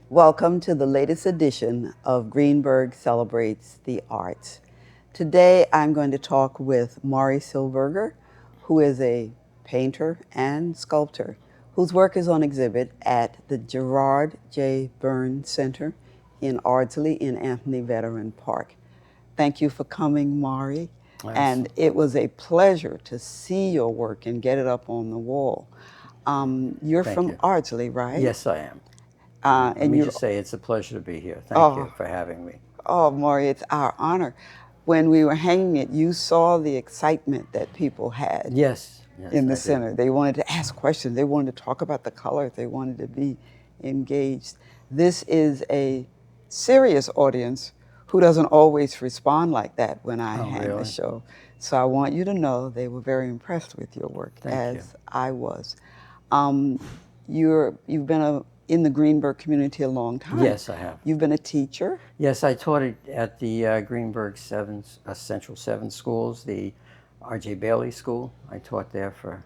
Welcome to the latest edition of Greenburgh Celebrates the Arts. Today I'm going to talk with Morry Silbiger, who is a painter and sculptor whose work is on exhibit at the Gerard J. Byrne Center in Ardsley in Anthony Veteran Park. Thank you for coming, Morry. And it was a pleasure to see your work and get it up on the wall. You're Thank from you. Ardsley, right? Yes, I am. Let And me you're just say it's a pleasure to be here. Thank you for having me. Oh, Morry, it's our honor. When we were hanging it, you saw the excitement that people had Yes, yes, in the I did. center. They wanted to ask questions. They wanted to talk about the colors. They wanted to be engaged. This is a serious audience who doesn't always respond like that when I hang the really? show. So I want you to know they were very impressed with your work, Thank you. as I was. You've been in the Greenburgh community a long time. Yes, I have. You've been a teacher. Yes, I taught it at the Greenburgh Central 7 schools, the R.J. Bailey School. I taught there for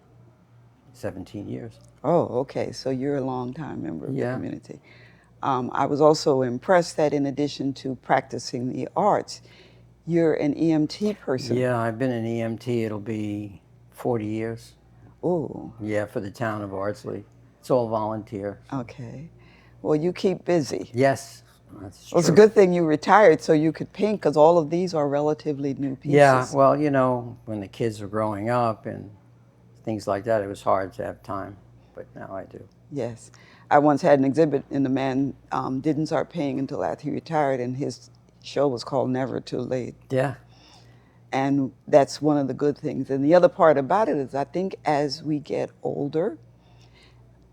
17 years. Oh, okay. So you're a long-time member of the Yeah. community. I was also impressed that in addition to practicing the arts, you're an EMT person. Yeah, I've been an EMT. It'll be 40 years. Oh, Yeah, for the town of Ardsley. It's all volunteer. okay. Well, you keep busy. Yes, that's true. Well, it's a good thing you retired so you could paint, because all of these are relatively new pieces. Yeah, well, when the kids were growing up and things like that, it was hard to have time, but now I do. Yes. I once had an exhibit, and the man didn't start painting until after he retired, and his show was called Never Too Late. Yeah. And that's one of the good things. And the other part about it is I think as we get older,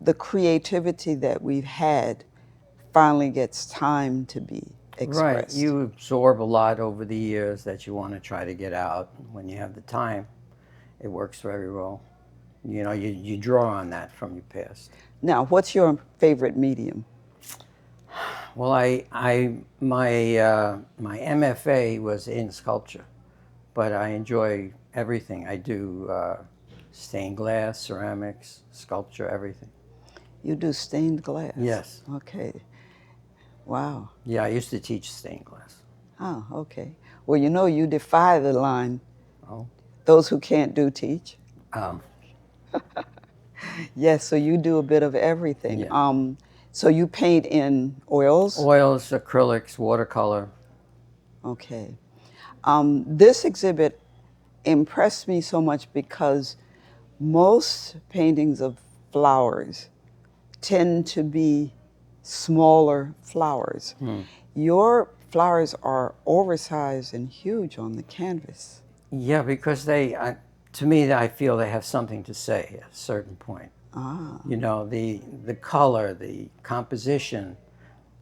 the creativity that we've had finally gets time to be expressed. Right. You absorb a lot over the years that you want to try to get out. When you have the time, it works very well. You draw on that from your past. Now, what's your favorite medium? Well, my MFA was in sculpture, but I enjoy everything. I do stained glass, ceramics, sculpture, everything. You do stained glass? Yes. Okay. Wow. Yeah, I used to teach stained glass. Oh, okay. Well, you defy the line. Oh. Those who can't do teach. Um, Yes, so you do a bit of everything. Yeah. So you paint in oils? Oils, acrylics, watercolor. Okay. This exhibit impressed me so much because most paintings of flowers tend to be smaller flowers. Your flowers are oversized and huge on the canvas. Yeah, because to me, I feel they have something to say at a certain point. Ah. The color, the composition,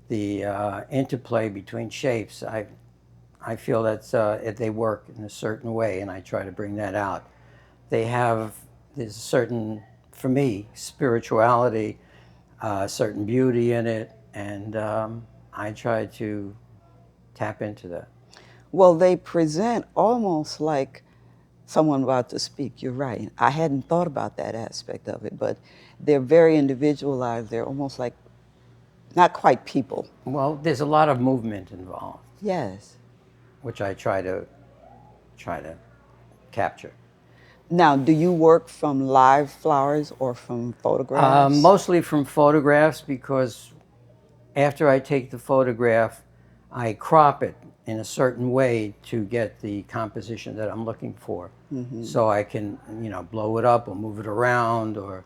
the interplay between shapes. I feel that they work in a certain way, and I try to bring that out. There's a certain, for me, spirituality, certain beauty in it, and I try to tap into that. Well, they present almost like someone about to speak. You're right. I hadn't thought about that aspect of it, but they're very individualized. They're almost like not quite people. Well, there's a lot of movement involved. Yes. Which I try to capture. Now, do you work from live flowers or from photographs? Mostly from photographs, because after I take the photograph, I crop it in a certain way to get the composition that I'm looking for. So I can, blow it up or move it around or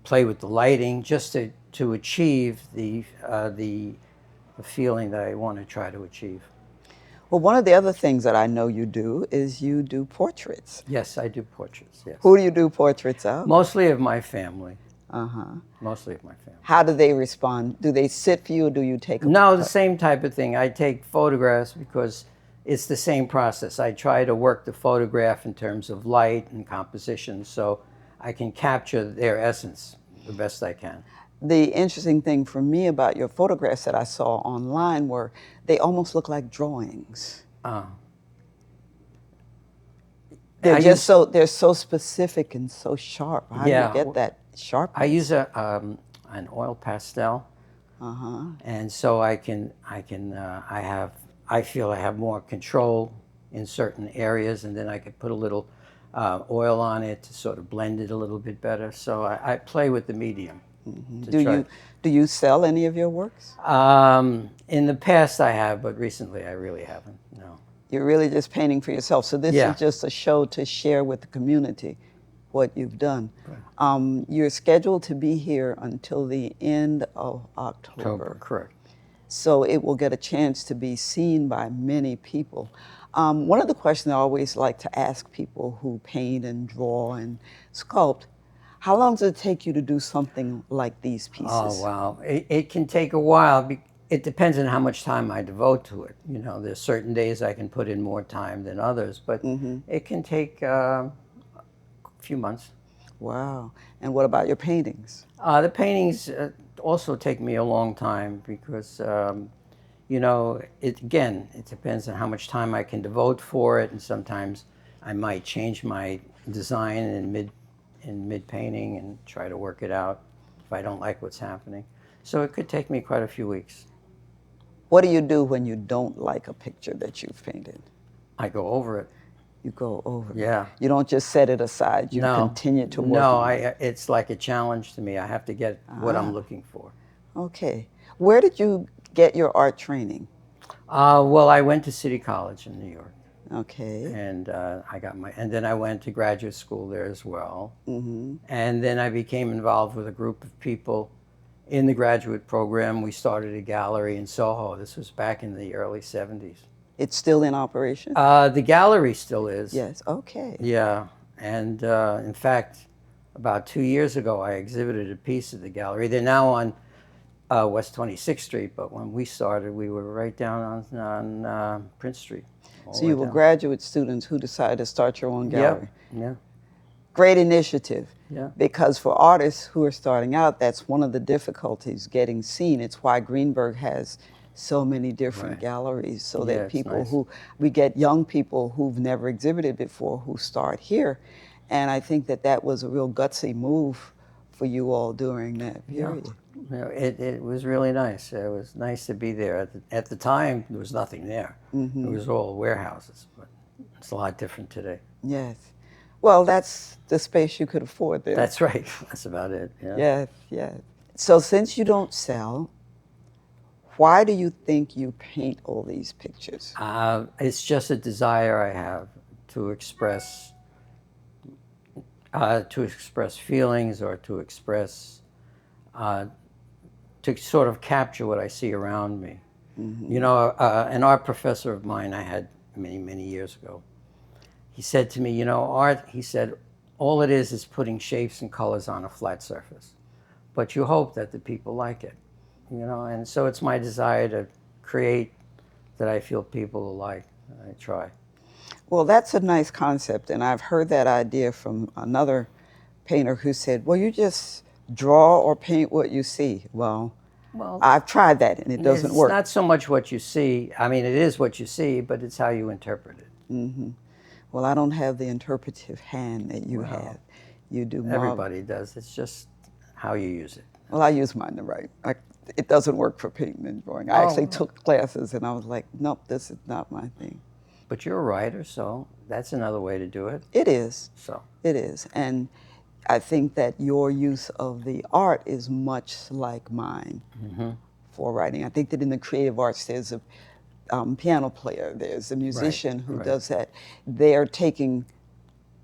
play with the lighting just to achieve the feeling that I want to try to achieve. Well, one of the other things that I know you do is you do portraits. Yes, I do portraits, yes. Who do you do portraits of? Mostly of my family. Uh-huh. Mostly of my family. How do they respond? Do they sit for you, or do you take them? No, the same type of thing. I take photographs because it's the same process. I try to work the photograph in terms of light and composition so I can capture their essence the best I can. The interesting thing for me about your photographs that I saw online were they almost look like drawings. They're so specific and so sharp. How do you get that sharp? I use an oil pastel And so I feel I have more control in certain areas, and then I could put a little oil on it to sort of blend it a little bit better. So I play with the medium to Do try. you sell any of your works? In the past I have, but recently I really haven't. No. You're really just painting for yourself. So this Yeah. is just a show to share with the community what you've done. You're scheduled to be here until the end of October. Correct. So it will get a chance to be seen by many people. One of the questions I always like to ask people who paint and draw and sculpt, how long does it take you to do something like these pieces? Oh, wow. It can take a while. It depends on how much time I devote to it. You know, there's certain days I can put in more time than others, but it can take a few months. Wow. And what about your paintings? The paintings also take me a long time because, you know, it depends on how much time I can devote for it, and sometimes I might change my design in mid painting and try to work it out if I don't like what's happening. So it could take me quite a few weeks. What do you do when you don't like a picture that you've painted? I go over it. You go over it. Yeah. You don't just set it aside. You continue to work on it. It's like a challenge to me. I have to get what I'm looking for. Okay. Where did you get your art training? Well, I went to City College in New York. Okay. And and then I went to graduate school there as well. And then I became involved with a group of people in the graduate program. We started a gallery in Soho. This was back in the early 70s. It's still in operation? The gallery still is. Yes, okay. Yeah, and in fact, about 2 years ago, I exhibited a piece at the gallery. They're now on West 26th Street, but when we started, we were right down on Prince Street. So you were graduate students who decided to start your own gallery. Yeah. Great initiative. Yeah. Because for artists who are starting out, that's one of the difficulties, getting seen. It's why Greenburgh has so many different galleries, so that people we get young people who've never exhibited before who start here. And I think that was a real gutsy move for you all during that period. Yeah, it was really nice. It was nice to be there. At the time, there was nothing there. It was all warehouses, but it's a lot different today. Yes. Well, that's the space you could afford there. That's right. That's about it. Yeah. Yes, yes. So since you don't sell, why do you think you paint all these pictures? It's just a desire I have to express feelings, or to express, to sort of capture what I see around me. You know, an art professor of mine I had many, many years ago, he said to me, you know, art, he said, all it is putting shapes and colors on a flat surface. But you hope that the people like it, you know, and so it's my desire to create that I feel people will like. I try. Well, that's a nice concept, and I've heard that idea from another painter who said, well, you just draw or paint what you see. Well, I've tried that, and it doesn't work. It's not so much what you see. I mean, it is what you see, but it's how you interpret it. Well, I don't have the interpretive hand that you have. You do more. Everybody does. It's just how you use it. Well, I use mine to write. It doesn't work for painting and drawing. I actually took classes, and I was like, nope, this is not my thing. But you're a writer, so that's another way to do it. It is. So it is, and I think that your use of the art is much like mine for writing. I think that in the creative arts, there's a piano player, there's a musician who does that. They're taking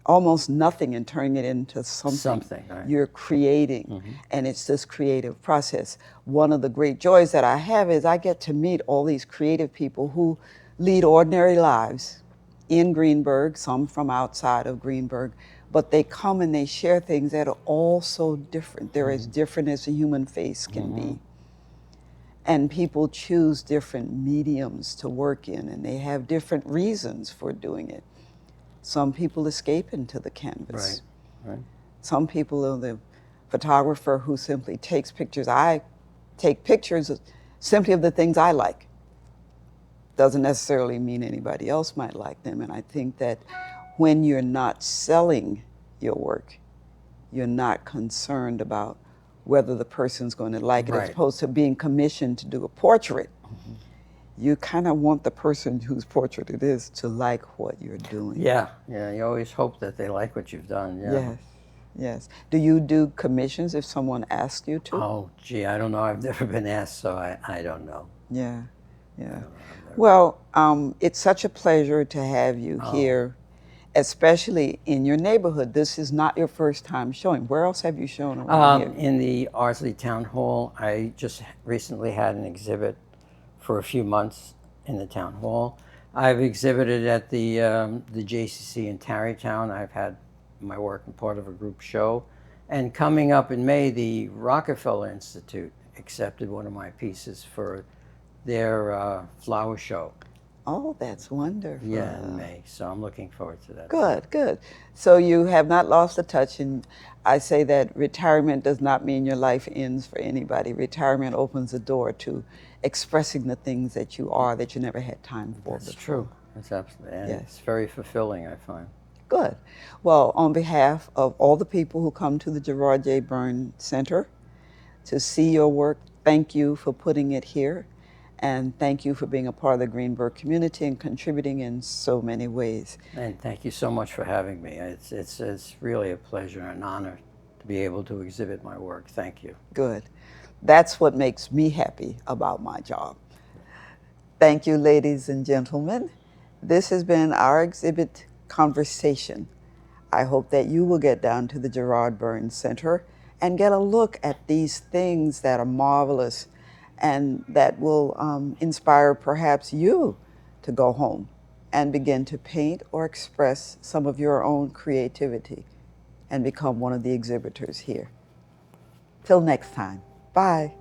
almost nothing and turning it into something. You're creating, and it's this creative process. One of the great joys that I have is I get to meet all these creative people who lead ordinary lives in Greenburgh, some from outside of Greenburgh, but they come and they share things that are all so different. They're as different as a human face can be. And people choose different mediums to work in, and they have different reasons for doing it. Some people escape into the canvas. Right. Some people are the photographer who simply takes pictures. I take pictures simply of the things I like. Doesn't necessarily mean anybody else might like them. And I think that when you're not selling your work, you're not concerned about whether the person's going to like it, as Right. opposed to being commissioned to do a portrait. You kind of want the person whose portrait it is to like what you're doing. Yeah, yeah. You always hope that they like what you've done. Yeah. Yes, yes. Do you do commissions if someone asks you to? Oh, gee, I don't know. I've never been asked, so I don't know. Yeah, yeah. Well, it's such a pleasure to have you here, especially in your neighborhood. This is not your first time showing. Where else have you shown around here? In the Ardsley Town Hall, I just recently had an exhibit for a few months in the town hall. I've exhibited at the JCC in Tarrytown. I've had my work in part of a group show. And coming up in May, the Rockefeller Institute accepted one of my pieces for their flower show. Oh, that's wonderful. Yeah, in May. So I'm looking forward to that. Good, good. So you have not lost the touch, and I say that retirement does not mean your life ends for anybody. Retirement opens the door to expressing the things that you are that you never had time for. That's true. That's absolutely, and Yes. it's very fulfilling, I find. Good. Well, on behalf of all the people who come to the Gerard J. Byrne Center to see your work, thank you for putting it here, and thank you for being a part of the Greenburgh community and contributing in so many ways. And thank you so much for having me. It's really a pleasure and an honor to be able to exhibit my work. Thank you. Good. That's what makes me happy about my job. Thank you, ladies and gentlemen. This has been our exhibit conversation. I hope that you will get down to the Gerard Byrne Center and get a look at these things that are marvelous and that will inspire perhaps you to go home and begin to paint or express some of your own creativity and become one of the exhibitors here. Till next time, bye.